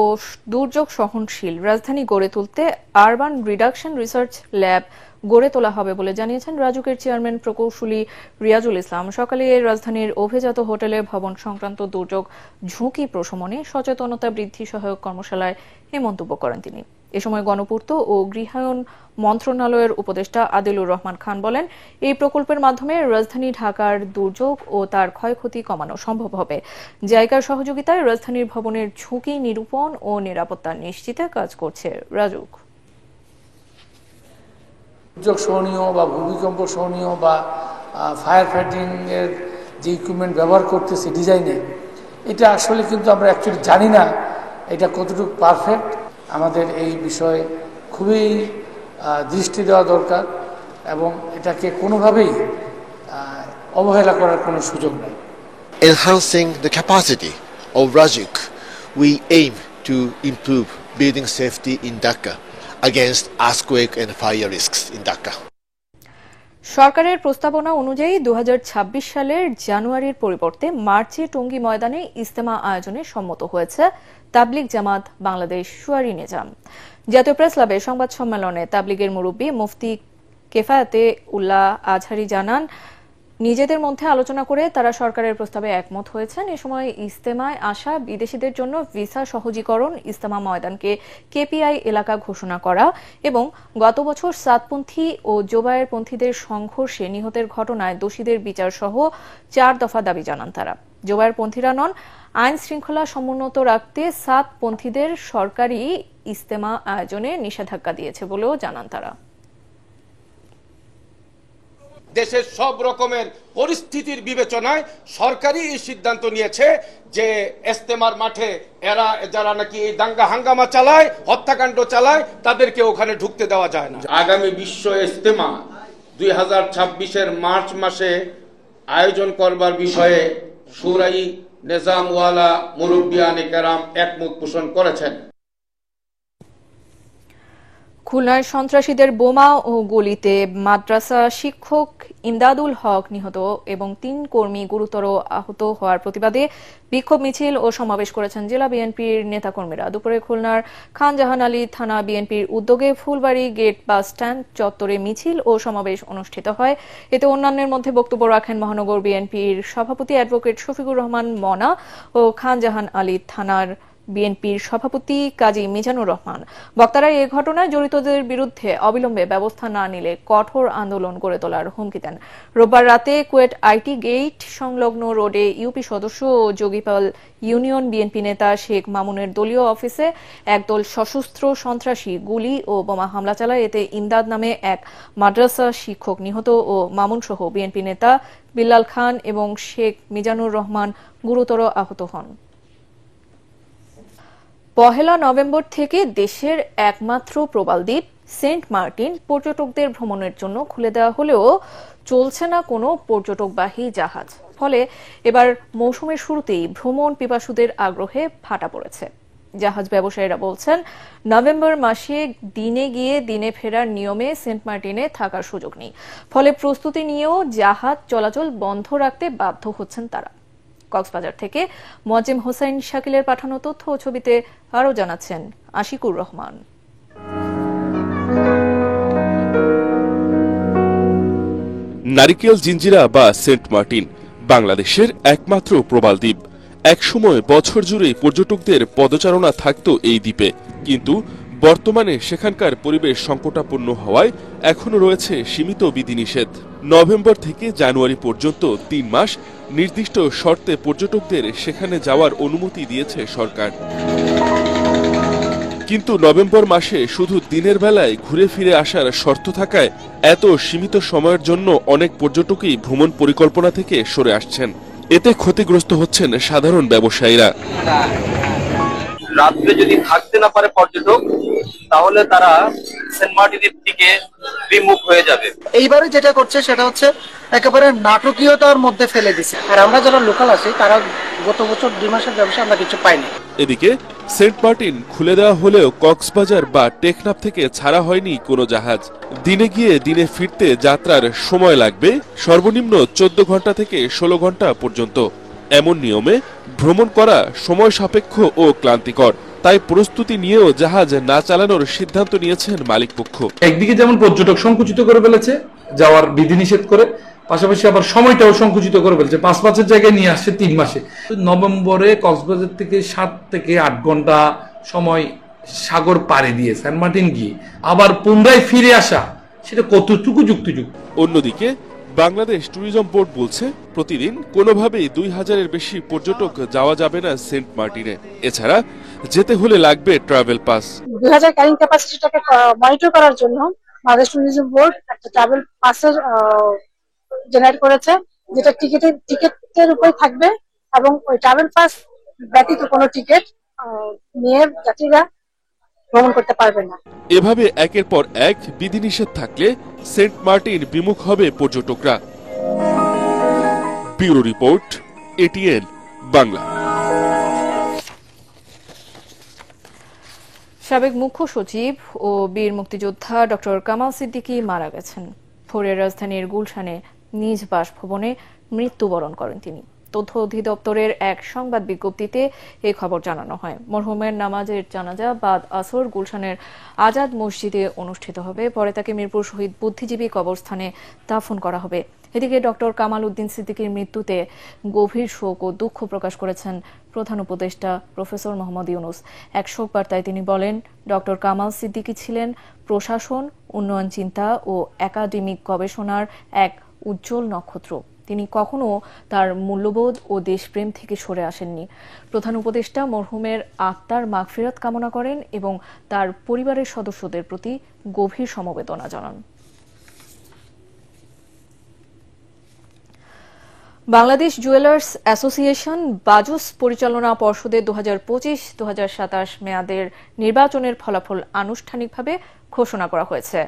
দুর্যোগ সহনশীল রাজধানী গড়ে তুলতে আরবান রিডাকশন রিসার্চ ল্যাব গড়ে তোলা হবে বলে জানিয়েছেন রাজুকের চেয়ারম্যান প্রকৌশলী রিয়াজুল ইসলাম। সকালে রাজধানীর অভিজাত হোটেলে ভবন সংক্রান্ত দুর্যোগ ঝুঁকি প্রশমনে সচেতনতা বৃদ্ধি সহায়ক কর্মশালায় এ মন্তব্য করেন তিনি। এ সময় গণপূর্ত ও গৃহায়ন মন্ত্রণালয়ের উপদেষ্টা আদিলুর রহমান খান বলেন, এই প্রকল্পের মাধ্যমে রাজধানী ঢাকার দুর্যোগ ও তার ক্ষয়ক্ষতি কমানো সম্ভব হবে। জায়গার সহযোগিতায় রাজধানীর ভবনের ঝুঁকি নিরূপণ ও নিরাপত্তা নিশ্চিতে কাজ করছে রাজুক। দুর্যোগ সহনীয় বা ভূমিকম্প সহনীয় বা ফায়ার ফাইটিং এর যে ইকুইপমেন্ট ব্যবহার করতেছে ডিজাইনে, এটা আসলে কিন্তু আমরা অ্যাকচুয়ালি জানি না এটা কতটুকু পারফেক্ট। আমাদের এই বিষয়ে খুবই দৃষ্টি দেওয়া দরকার এবং এটাকে কোনোভাবেই অবহেলা করার কোনো সুযোগ নেই। Enhancing the capacity of Rajuk, we aim to improve building safety in Dhaka against earthquake and fire risks in Dhaka. সরকারের প্রস্তাবনা অনুযায়ী 2026 সালের জানুয়ারির পরিবর্তে মার্চে টঙ্গী ময়দানে ইজতেমা আয়োজনে সম্মত হয়েছে তাবলিগ জামাত বাংলাদেশ শুয়ারি নিজাম। জাতীয় প্রেস ক্লাবে সংবাদ সম্মেলনে তাবলিগের মুরব্বী মুফতি কেফায়েতে উল্লাহ আজহারি জানান, নিজেদের মধ্যে আলোচনা করে তারা সরকারের প্রস্তাবে একমত হয়েছেন। এ সময় ইজতেমায় আসা বিদেশিদের জন্য ভিসা সহজীকরণ, ইজতেমা ময়দানকে কেপিআই এলাকা ঘোষণা করা এবং গত বছর সাতপন্থী ও জোবায়েরপন্থীদের সংঘর্ষে নিহতের ঘটনায় দোষীদের বিচার সহ 4 দফা দাবি জানান তারা। জোবায়েরপন্থীরা নন, আইন শৃঙ্খলা সমুন্নত রাখতে সাতপন্থীদের সরকারি ইজতেমা আয়োজনে নিষেধাজ্ঞা দিয়েছে বলেও জানান তারা। দেশের সব রকমের পরিস্থিতির বিবেচনায় সরকারই এই সিদ্ধান্ত নিয়েছে যে ইজতেমার মাঠে এরা যারা নাকি এই দাঙ্গা হাঙ্গামা চালায়, হত্যাকাণ্ড চালায়, তাদেরকে ওখানে ঢুকতে দেওয়া যায় না। আগামী বিশ্ব ইজতেমা 2026-এর মার্চ মাসে আয়োজন করবার বিষয়ে শুরাই নিজামওয়ালা মুরব্বিয়ানে কেরাম একমত পোষণ করেছেন। খুলনার সন্ত্রাসীদের বোমা ও গুলিতে মাদ্রাসা শিক্ষক ইমদাদুল হক নিহত এবং 3 কর্মী গুরুতর আহত হওয়ার প্রতিবাদে বিক্ষোভ মিছিল ও সমাবেশ করেছেন জেলা বিএনপির নেতাকর্মীরা। দুপুরে খুলনার খান জাহান আলী থানা বিএনপির উদ্যোগে ফুলবাড়ি গেট বাস স্ট্যান্ড চত্বরে মিছিল ও সমাবেশ অনুষ্ঠিত হয়। এতে অন্যান্যের মধ্যে বক্তব্য রাখেন মহানগর বিএনপির সভাপতি অ্যাডভোকেট শফিকুর রহমান মনা ও খান জাহান আলী থানার বিএনপির সভাপতি কাজী মিজানুর রহমান। বক্তারা এই ঘটনায় জড়িতদের বিরুদ্ধে অবিলম্বে ব্যবস্থা না নিলে কঠোর আন্দোলন গড়ে তোলার হুমকি দেন। রোববার রাতে কুয়েট আইটি গেট সংলগ্ন রোডে ইউপি সদস্য ও যোগীপাল ইউনিয়ন বিএনপি নেতা শেখ মামুনের দলীয় অফিসে একদল সশস্ত্র সন্ত্রাসী গুলি ও বোমা হামলা চালায়। এতে ইমদাদ নামে এক মাদ্রাসা শিক্ষক নিহত ও মামুন সহ বিএনপি নেতা বিল্লাল খান এবং শেখ মিজানুর রহমান গুরুতর আহত হন। 1 নভেম্বর থেকে দেশের একমাত্র প্রবাল দ্বীপ সেন্ট মার্টিন পর্যটকদের ভ্রমণের জন্য খুলে দেওয়া হলেও চলছে না কোনো পর্যটকবাহী জাহাজ। ফলে এবার মৌসুমের শুরুতেই ভ্রমণ পিপাসুদের আগ্রহে ভাটা পড়েছে। জাহাজ ব্যবসায়ীরা বলছেন, নভেম্বর মাসে দিনে গিয়ে দিনে ফেরার নিয়মে সেন্ট মার্টিনে থাকার সুযোগ নেই। ফলে প্রস্তুতি নিয়েও জাহাজ চলাচল বন্ধ রাখতে বাধ্য হচ্ছেন তারা। কক্সবাজার থেকে মোয়াজ্জেম হোসাইন শাকিলের পাঠানো তথ্য ও ছবিতে আরও জানাচ্ছেন আশিকুর রহমান। নারিকেল জিঞ্জিরা বা সেন্ট মার্টিন বাংলাদেশের একমাত্র প্রবাল দ্বীপ। একসময় বছর জুড়ে পর্যটকদের পদচারণা থাকত এই দ্বীপে, কিন্তু বর্তমানে সেখানকার পরিবেশ সংকটাপন্ন হওয়ায় এখনো রয়েছে সীমিত বিধিনিষেধ। নভেম্বর থেকে জানুয়ারি পর্যন্ত 3 মাস নির্দিষ্ট শর্তে পর্যটকদের সেখানে যাওয়ার অনুমতি দিয়েছে সরকার। কিন্তু নভেম্বর মাসে শুধু দিনের বেলায় ঘুরে ফিরে আসার শর্ত থাকায় এত সীমিত সময়ের জন্য অনেক পর্যটকই ভ্রমণ পরিকল্পনা থেকে সরে আসছেন। এতে ক্ষতিগ্রস্ত হচ্ছেন সাধারণ ব্যবসায়ীরা। রাত্রে যদি থাকতে না পারে পর্যটক, তাহলে তারা সেন্ট মার্টিনের দিকে বিমুখ হয়ে যাবে। এইবারে যেটা করছে সেটা হচ্ছে একেবারে নাটকীয়তার মধ্যে ফেলে দিচ্ছে। আর আমরা যারা লোকাল আছি তারা গত বছর 2 মাসের ব্যবসা আমরা কিছু পাইনি। এদিকে সেন্ট মার্টিন খুলে দেওয়া হলেও কক্সবাজার বা টেকনাফ থেকে ছাড়া হয়নি কোনো জাহাজ। দিনে গিয়ে দিনে ফিরতে যাত্রার সময় লাগবে সর্বনিম্ন 14 ঘন্টা থেকে 16 ঘন্টা পর্যন্ত। এমন নিয়মে ভ্রমণ করা সময় সাপেক্ষ ও ক্লান্তিকর, তাই প্রস্তুতি নিয়েও জাহাজ না চালানোর সিদ্ধান্ত নিয়েছেন মালিকপক্ষ। একদিকে যেমন পর্যটক সংকুচিত করে ফেলেছে যাওয়ার বিধিনিষেধ করে, পাশাপাশি আবার সময়টাও সংকুচিত করে ফেলছে, 5 মাসের জায়গায় নিয়ে আসছে 3 মাসে। নভেম্বরে কক্সবাজার থেকে 7 থেকে 8 ঘন্টা সময় সাগর পাড়ি দিয়ে সেন্ট মার্টিন গিয়ে আবার পুনরায় ফিরে আসা, সেটা কতটুকু যুক্তিযুক্ত? অন্যদিকে বাংলাদেশ ট্যুরিজম বোর্ড বলছে প্রতিদিন কোনোভাবেই 2000-এর বেশি পর্যটক যাওয়া যাবে না সেন্ট মার্টিনে। এছাড়া যেতে হলে লাগবে ট্রাভেল পাস। 2000 ক্যারিং ক্যাপাসিটিটাকে মনিটর করার জন্য বাংলাদেশ ট্যুরিজম বোর্ড একটা ট্রাভেল পাসের জেনারেট করেছে, যেটা টিকেটের উপরে থাকবে এবং ওই ট্রাভেল পাস ব্যতীত কোনো টিকিট নিয়ে যাত্রীরা ভ্রমণ করতে পারবে না। এভাবে একের পর এক বিধিনিষেধ থাকলে সেন্ট মার্টিন বিমুখ হবে পর্যটকরা। Bureau report, ATN Bangla. সাবেক মুখ্য সচিব ও বীর মুক্তিযোদ্ধা ডক্টর কামাল সিদ্দিকী মারা গেছেন। ভোরের রাজধানীর গুলশানে নিজ বাসভবনে মৃত্যুবরণ করেন তিনি। তথ্য অধিদপ্তরের এক সংবাদ বিজ্ঞপ্তিতে এই খবর জানানো হয়। মরহুমের নামাজের জানাজা বাদ আসর গুলশানের আজাদ মসজিদে অনুষ্ঠিত হবে, পরে তাকে মিরপুর শহীদ বুদ্ধিজীবী কবরস্থানে দাফন করা হবে। এদিকে ডক্টর কামাল উদ্দিন সিদ্দিকীর মৃত্যুতে গভীর শোক ও দুঃখ প্রকাশ করেছেন প্রধান উপদেষ্টা প্রফেসর মোহাম্মদ ইউনূস। এক শোক বার্তায় তিনি বলেন, ডক্টর কামাল সিদ্দিকী ছিলেন প্রশাসন, উন্নয়ন চিন্তা ও একাডেমিক গবেষণার এক উজ্জ্বল নক্ষত্র। তিনি কখনো তার মূল্যবোধ ও দেশপ্রেম থেকে সরে আসেননি। প্রধান উপদেষ্টা মরহুমের আত্মার মাগফিরাত কামনা করেন এবং তার পরিবারের সদস্যদের প্রতি গভীর সমবেদনা জানান। বাংলাদেশ জুয়েলার্স অ্যাসোসিয়েশন বাজুস পরিচালনা পর্ষদের 2025-2027 মেয়াদের নির্বাচনের ফলাফল আনুষ্ঠানিকভাবে ঘোষণা করা হয়েছে।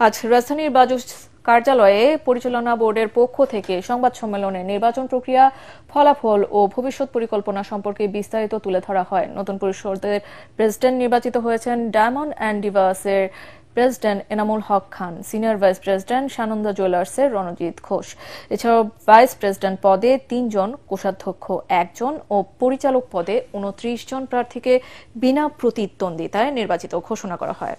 আজ রাজধানীর বাজুস কার্যালয়ে পরিচালনা বোর্ডের পক্ষ থেকে সংবাদ সম্মেলনে নির্বাচন প্রক্রিয়া, ফলাফল ও ভবিষ্যৎ পরিকল্পনা সম্পর্কে বিস্তারিত তুলে ধরা হয়। নতুন পরিষদের প্রেসিডেন্ট নির্বাচিত হয়েছেন ডায়মন্ড অ্যান্ড ডিভাসের president Enamul Haque Khan, senior vice president Sananda জুয়েলার্সের রণজিৎ ঘোষ। এছাড়াও ভাইস প্রেসিডেন্ট পদে 3 জন, কোষাধ্যক্ষ 1 জন ও পরিচালক পদে 29 জন প্রার্থীকে বিনা প্রতিদ্বন্দ্বিতায় নির্বাচিত ঘোষণা করা হয়।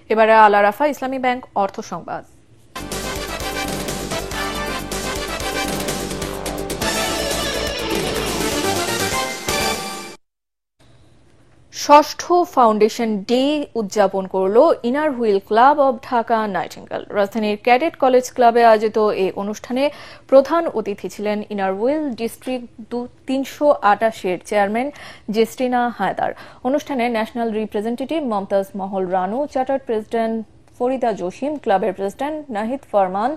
এবারে আল আরাফা ইসলামী ব্যাংক অর্থ সংবাদ। ষষ্ঠ ফাউন্ডেশন ডে উদযাপন করল inner wheel club of Dhaka Nightingale. রাজধানীর ক্যাডেট কলেজ ক্লাবে আয়োজিত এই অনুষ্ঠানে প্রধান অতিথি ছিলেন ইনার হুইল ডিস্ট্রিক্ট 328-এর চেয়ারম্যান জেস্টিনা হায়দার। অনুষ্ঠানে national representative Momtaz Mahal Ranu, chartered president Farida Jasim, ক্লাবের প্রেসিডেন্ট নাহিদ ফরমান,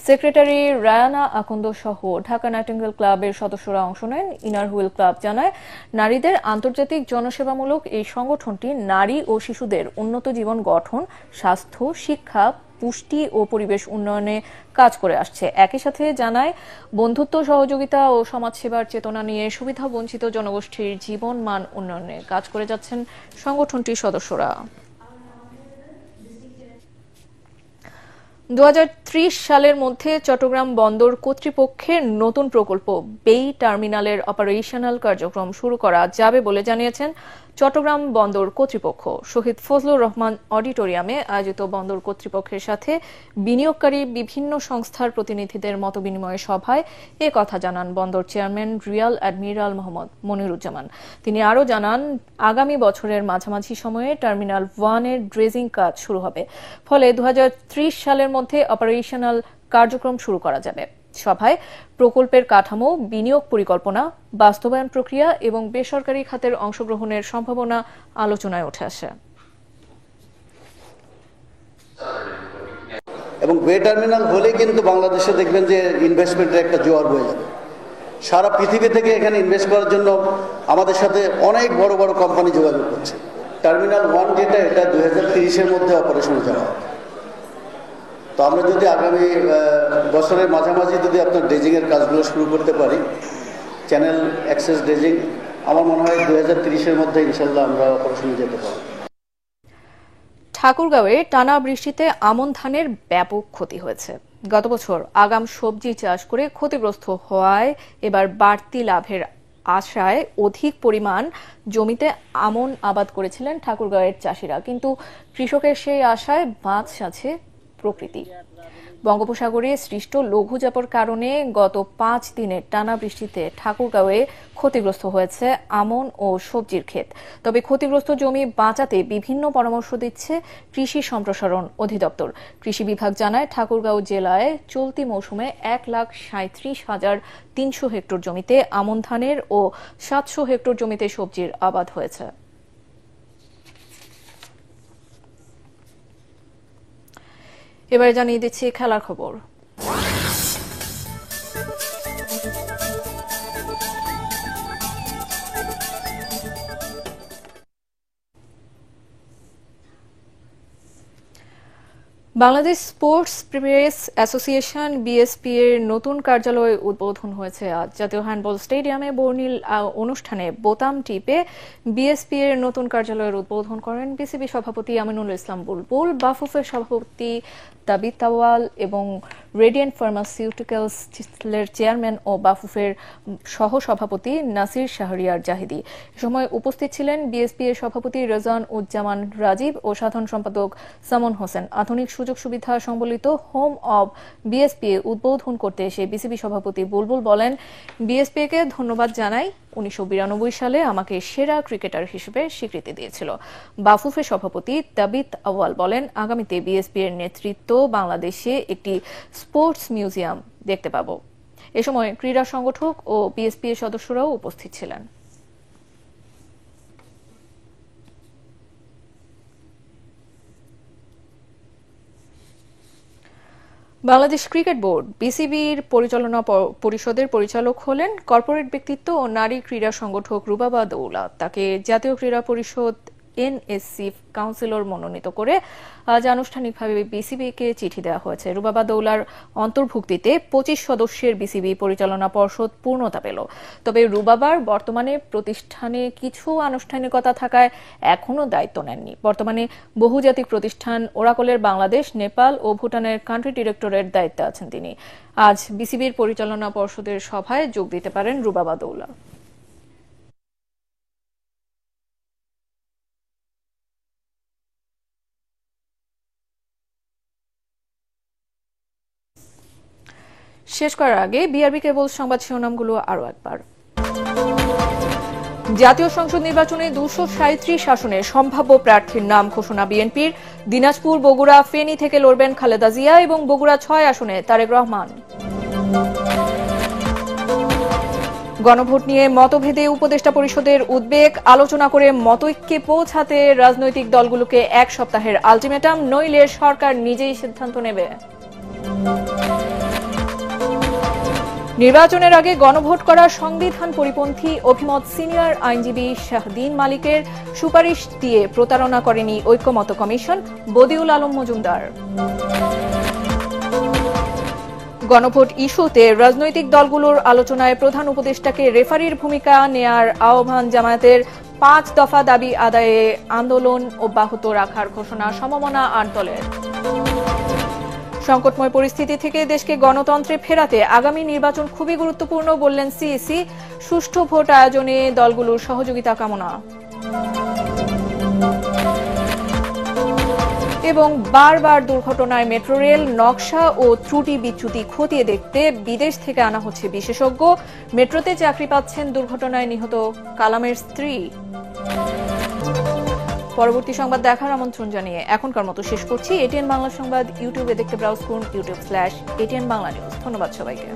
সেক্রেটারি রায়ানা আকন্দ সহ ঢাকা নাইটিঙ্গেল ক্লাবের সদস্যরা অংশ নেন। ইনার হুইল ক্লাব জানায়, নারীদের আন্তর্জাতিক জনসেবামূলক এই সংগঠনটি নারী ও শিশুদের উন্নত জীবন গঠন, স্বাস্থ্য, শিক্ষা, পুষ্টি ও পরিবেশ উন্নয়নে কাজ করে আসছে। একই সাথে জানায়, বন্ধুত্ব, সহযোগিতা ও সমাজসেবার চেতনা নিয়ে সুবিধা বঞ্চিত জনগোষ্ঠীর জীবন মান উন্নয়নে কাজ করে যাচ্ছেন সংগঠনটির সদস্যরা। 2030 সালের মধ্যে চট্টগ্রাম বন্দর কর্তৃপক্ষের নতুন প্রকল্প বেই টার্মিনালের অপারেশনাল কার্যক্রম শুরু করা যাবে বলে জানিয়েছেন চট্টগ্রাম বন্দর কর্তৃপক্ষ। শহীদ ফজলুর রহমান অডিটোরিয়ামে আয়োজিত বন্দর কর্তৃপক্ষের সাথে বিনিয়োগকারী বিভিন্ন সংস্থার প্রতিনিধিদের মতবিনিময় সভায় এ কথা জানান বন্দর chairman Real admiral Mohammad Moniruzzaman. তিনি আরও জানান, আগামী বছরের মাঝামাঝি সময়ে টার্মিনাল 1-এর ড্রেজিং কাজ শুরু হবে, ফলে 2030 সালের মধ্যে অপারেশনাল কার্যক্রম শুরু করা যাবে। সভায় প্রকল্পের কাঠামো, বিনিয়োগ পরিকল্পনা, বাস্তবায়ন প্রক্রিয়া এবং বেসরকারি খাতের অংশগ্রহণের সম্ভাবনা আলোচনায় উঠে আসে। এবং বে টার্মিনাল হলে কিন্তু বাংলাদেশে দেখবেন যে ইনভেস্টমেন্টের একটা জোয়ার বয়ে যাবে। সারা পৃথিবী থেকে এখানে ইনভেস্ট করার জন্য আমাদের সাথে অনেক বড় বড় কোম্পানি যোগাযোগ করছে। টার্মিনাল 1 যেটা, এটা 2030-এর মধ্যে অপারেশনে যাওয়া হবে। তো আমরা যদি আগামী বছরের মাঝামাঝি যদি আপনার ড্রেজিংয়ের কাজগুলো শুরু করতে পারি, চ্যানেল অ্যাক্সেস ড্রেজিং, আমার মনে হয় 2030-এর মধ্যে ইনশাল্লাহ আমরা অপারেশনে যেতে পারব। ঠাকুরগাঁওয়ে টানা বৃষ্টিতে আমন ধানের ব্যাপক ক্ষতি হয়েছে। গত বছর আগাম সবজি চাষ করে ক্ষতিগ্রস্ত হওয়ায় এবার বাড়তি লাভের আশায় অধিক পরিমাণ জমিতে আমন আবাদ করেছিলেন ঠাকুরগাঁওয়ের চাষিরা, কিন্তু কৃষকের সেই আশায় বাঁধ সাধছে প্রকৃতি। বঙ্গোপসাগরে সৃষ্ট লঘুচাপের কারণে গত 5 দিনের টানা বৃষ্টিতে ঠাকুরগাঁওয়ে ক্ষতিগ্রস্ত হয়েছে আমন ও সবজির ক্ষেত। তবে ক্ষতিগ্রস্ত জমি বাঁচাতে বিভিন্ন পরামর্শ দিচ্ছে কৃষি সম্প্রসারণ অধিদপ্তর। কৃষি বিভাগ জানায়, ঠাকুরগাঁও জেলায় চলতি মৌসুমে 1,37,300 হেক্টর জমিতে আমন ধানের ও 700 হেক্টর জমিতে সবজির আবাদ হয়েছে। এবারে জানিয়ে দিচ্ছি খেলার খবর। Bangladesh sports press association BSP এর নতুন কার্যালয় উদ্বোধন হয়েছে আজ। জাতীয় হ্যান্ডবল স্টেডিয়ামে বর্ণিল অনুষ্ঠানে বোতাম টিপে বিএসপি এর নতুন কার্যালয়ের উদ্বোধন করেন বিসিবি সভাপতি আমিনুল ইসলাম বুলবুল, বাফুফের সভাপতি তাবিত আওয়াল এবং রেডিয়েন্ট ফার্মাসিউটিক্যালসের চেয়ারম্যান ও বাফুফের সহ সভাপতি নাসির শাহরিয়ার জাহিদি। এ সময় উপস্থিত ছিলেন বিএসপি এর সভাপতি রেজান উজ্জামান রাজীব ও সাধারণ সম্পাদক সামন হোসেন। আধুনিক সুযোগ সুবিধা সম্বলিত হোম অব বিএসপি উদ্বোধন করতে এসে বিসিবি সভাপতি বুলবুল বলেন, বিএসপি কে ধন্যবাদ জানাই, 1992 সালে আমাকে সেরা ক্রিকেটার হিসেবে স্বীকৃতি দিয়েছিল। বাফুফের সভাপতি তাবিত আওয়াল বলেন, আগামীতে বিএসপি এর নেতৃত্ব বাংলাদেশে একটি স্পোর্টস মিউজিয়াম দেখতে পাবো। এ সময় ক্রীড়া সংগঠক ও বিএসপি এর সদস্যরাও উপস্থিত ছিলেন। বাংলাদেশ ক্রিকেট বোর্ড বিসিবির পরিচালনা পরিষদের পরিচালক হলেন কর্পোরেট ব্যক্তিত্ব ও নারী ক্রীড়া সংগঠক রুবাবা দৌলা। তাকে জাতীয় ক্রীড়া পরিষদ এনএসসি কাউন্সিলর মনোনীত করে আজ আনুষ্ঠানিকভাবে বিসিবিকে চিঠি দেওয়া হয়েছে। রুবাবা দৌলার অন্তর্ভুক্তিতে 25 সদস্যের বিসিবি পরিচালনা পর্ষদ পূর্ণতা পেল। তবে রুবাবার বর্তমানে প্রতিষ্ঠানে কিছু আনুষ্ঠানিকতা থাকায় এখনও দায়িত্ব নেননি। বর্তমানে বহুজাতিক প্রতিষ্ঠান ওরাকলের বাংলাদেশ, নেপাল ও ভুটানের কান্ট্রি ডিরেক্টরের দায়িত্বে আছেন তিনি। আজ বিসিবির পরিচালনা পর্ষদের সভায় যোগ দিতে পারেন রুবাবা দৌলা। শেষ করার আগে বিআরবি কেবল সংবাদ শিরোনামগুলো আরো একবার। জাতীয় সংসদ নির্বাচনে 237 আসনে সম্ভাব্য প্রার্থীর নাম ঘোষণা বিএনপির। দিনাজপুর, বগুড়া, ফেনী থেকে লড়বেন খালেদা জিয়া এবং বগুড়া 6 আসনে তারেক রহমান। গণভোট নিয়ে মতভেদে উপদেষ্টা পরিষদের উদ্বেগ, আলোচনা করে মতৈক্যে পৌঁছাতে রাজনৈতিক দলগুলোকে 1 সপ্তাহের আলটিমেটাম, নইলে সরকার নিজেই সিদ্ধান্ত নেবে। নির্বাচনের আগে গণভোট করা সংবিধান পরিপন্থী অভিমত সিনিয়র আইনজীবী শাহদিন মালিকের, সুপারিশ দিয়ে প্রতারণা করেনি ঐক্যমত্য কমিশন, বদিউল আলম মজুমদার। গণভোট ইস্যুতে রাজনৈতিক দলগুলোর আলোচনায় প্রধান উপদেষ্টাকে রেফারির ভূমিকা নেয়ার আহ্বান জামায়াতের, 5 দফা দাবি আদায়ে আন্দোলন অব্যাহত রাখার ঘোষণা সমমনা 8 দলের। সংকটময় পরিস্থিতি থেকে দেশকে গণতন্ত্রে ফেরাতে আগামী নির্বাচন খুবই গুরুত্বপূর্ণ বললেন সিইসি, সুষ্ঠু ভোট আয়োজনে দলগুলোর সহযোগিতা কামনা। এবং বারবার দুর্ঘটনায় মেট্রো রেল নকশা ও ত্রুটি বিচ্যুতি খতিয়ে দেখতে বিদেশ থেকে আনা হচ্ছে বিশেষজ্ঞ। মেট্রোতে চাকরি পাচ্ছেন দুর্ঘটনায় নিহত কালামের স্ত্রী। পরবর্তী সংবাদ দেখার আমন্ত্রণ জানিয়ে এখনকার মতো শেষ করছি। এটিএন বাংলা সংবাদ ইউটিউবে দেখতে ব্রাউজ করুন youtube/ATN Bangla News। ধন্যবাদ সবাইকে।